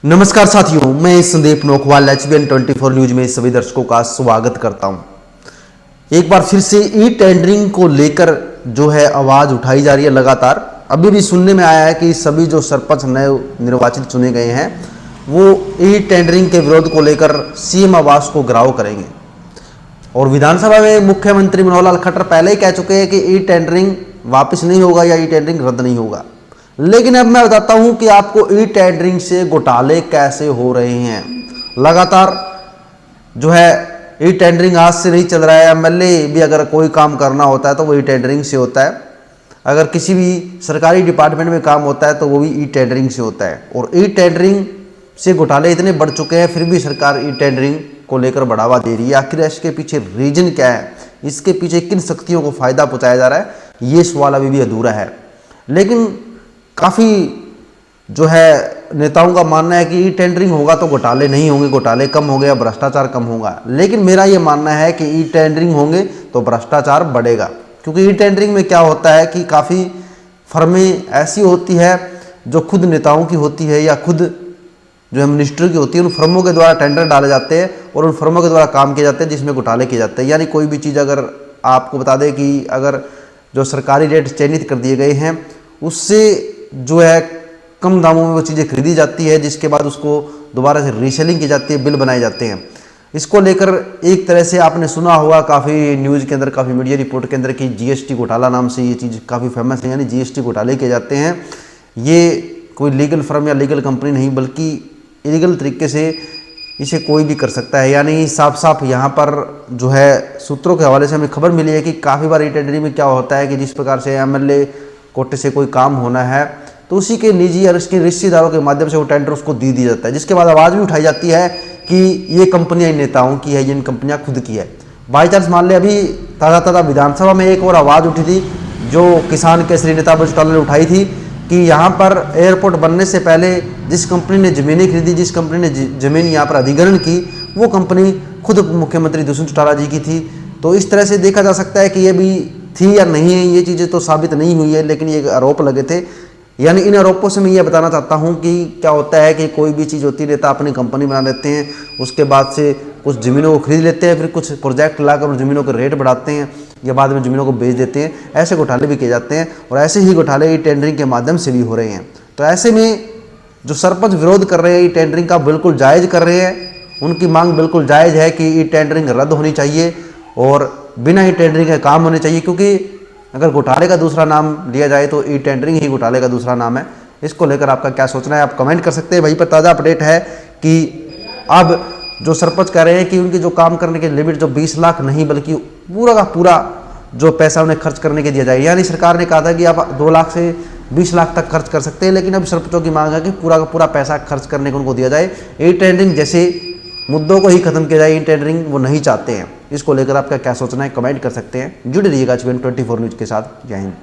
नमस्कार साथियों, मैं संदीप नोखवाल HBN 24 न्यूज में सभी दर्शकों का स्वागत करता हूं। एक बार फिर से ई टेंडरिंग को लेकर जो है आवाज उठाई जा रही है लगातार। अभी भी सुनने में आया है कि सभी जो सरपंच नए निर्वाचित चुने गए हैं वो ई टेंडरिंग के विरोध को लेकर CM आवास को घेराव करेंगे। और विधानसभा में मुख्यमंत्री मनोहर लाल खट्टर पहले ही कह चुके हैं कि ई टेंडरिंग वापस नहीं होगा या ई टेंडरिंग रद्द नहीं होगा। लेकिन अब मैं बताता हूं कि आपको ई टेंडरिंग से घोटाले कैसे हो रहे हैं। लगातार जो है ई टेंडरिंग आज से नहीं चल रहा है। MLA भी अगर कोई काम करना होता है तो वो ई टेंडरिंग से होता है। अगर किसी भी सरकारी डिपार्टमेंट में काम होता है तो वो भी ई टेंडरिंग से होता है। और ई टेंडरिंग से घोटाले इतने बढ़ चुके हैं, फिर भी सरकार ई टेंडरिंग को लेकर बढ़ावा दे रही है। आखिर इसके पीछे रीजन क्या है, इसके पीछे किन शक्तियों को फायदा पहुंचाया जा रहा है, ये सवाल अभी भी अधूरा है। लेकिन काफ़ी जो है नेताओं का मानना है कि ई टेंडरिंग होगा तो घोटाले नहीं होंगे, घोटाले कम होंगे या भ्रष्टाचार कम होगा। लेकिन मेरा ये मानना है कि ई टेंडरिंग होंगे तो भ्रष्टाचार बढ़ेगा। क्योंकि ई टेंडरिंग में क्या होता है कि काफ़ी फर्में ऐसी होती है जो खुद नेताओं की होती है या खुद जो है मिनिस्टर की होती है। उन फर्मों के द्वारा टेंडर डाले जाते हैं और उन फर्मों के द्वारा काम किए जाते हैं जिसमें घोटाले किए जाते हैं। यानी कोई भी चीज़ अगर आपको बता दें कि अगर जो सरकारी रेट चयनित कर दिए गए हैं उससे जो है कम दामों में वो चीज़ें खरीदी जाती है, जिसके बाद उसको दोबारा से रीसेलिंग की जाती है, बिल बनाए जाते हैं। इसको लेकर एक तरह से आपने सुना होगा काफ़ी न्यूज़ के अंदर, काफ़ी मीडिया रिपोर्ट के अंदर कि GST घोटाला नाम से ये चीज़ काफ़ी फेमस है। यानी GST घोटाले किए जाते हैं। ये कोई लीगल फर्म या लीगल कंपनी नहीं बल्कि इलीगल तरीके से इसे कोई भी कर सकता है। यानी साफ साफ यहाँ पर जो है सूत्रों के हवाले से हमें खबर मिली है कि काफ़ी बार ई टेंडरिंग में क्या होता है कि जिस प्रकार से MLA कोटे से कोई काम होना है तो उसी के निजी और उसके रिश्तेदारों के माध्यम से वो टेंडर उसको दे दिया जाता है, जिसके बाद आवाज़ भी उठाई जाती है कि ये कंपनियां इन नेताओं की है, ये इन कंपनियां खुद की है। बाई चांस मान ले अभी ताज़ा विधानसभा में एक और आवाज़ उठी थी जो किसान केसरी नेता बजटौल ने उठाई थी कि यहाँ पर एयरपोर्ट बनने से पहले जिस कंपनी ने ज़मीनें खरीदी, जिस कंपनी ने ज़मीन यहाँ पर अधिग्रहण की, वो कंपनी खुद मुख्यमंत्री दुष्यंत चौटाला जी की थी। तो इस तरह से देखा जा सकता है कि ये भी थी या नहीं है, ये चीज़ें तो साबित नहीं हुई है, लेकिन ये आरोप लगे थे। यानी इन आरोपों से मैं ये बताना चाहता हूँ कि क्या होता है कि कोई भी चीज़ होती है, नेता अपनी कंपनी बना लेते हैं, उसके बाद से कुछ ज़मीनों को खरीद लेते हैं, फिर कुछ प्रोजेक्ट लाकर उन ज़मीनों के रेट बढ़ाते हैं या बाद में ज़मीनों को बेच देते हैं। ऐसे घोटाले भी किए जाते हैं और ऐसे ही घोटाले ई टेंडरिंग के माध्यम से भी हो रहे हैं। तो ऐसे में जो सरपंच विरोध कर रहे हैं ई टेंडरिंग का, बिल्कुल जायज़ कर रहे हैं। उनकी मांग बिल्कुल जायज़ है कि ई टेंडरिंग रद्द होनी चाहिए और बिना ई टेंडरिंग के काम होने चाहिए। क्योंकि अगर घोटाले का दूसरा नाम लिया जाए तो ई टेंडरिंग ही घोटाले का दूसरा नाम है। इसको लेकर आपका क्या सोचना है आप कमेंट कर सकते हैं। वहीं पर ताज़ा अपडेट है कि अब जो सरपंच कह रहे हैं कि उनकी जो काम करने की लिमिट जो 20 लाख नहीं बल्कि पूरा का पूरा जो पैसा उन्हें खर्च करने के दिया जाए। यानी सरकार ने कहा था कि आप 2 लाख से 20 लाख तक खर्च कर सकते हैं, लेकिन अब सरपंचों की मांग है कि पूरा का पूरा पैसा खर्च करने को उनको दिया जाए। ई टेंडरिंग जैसे मुद्दों को ही खत्म किया जाए, ई टेंडरिंग वो नहीं चाहते हैं। इसको लेकर आपका क्या सोचना है कमेंट कर सकते हैं। जुड़े रहिएगा HBN 24 न्यूज़ के साथ। जय हिंद।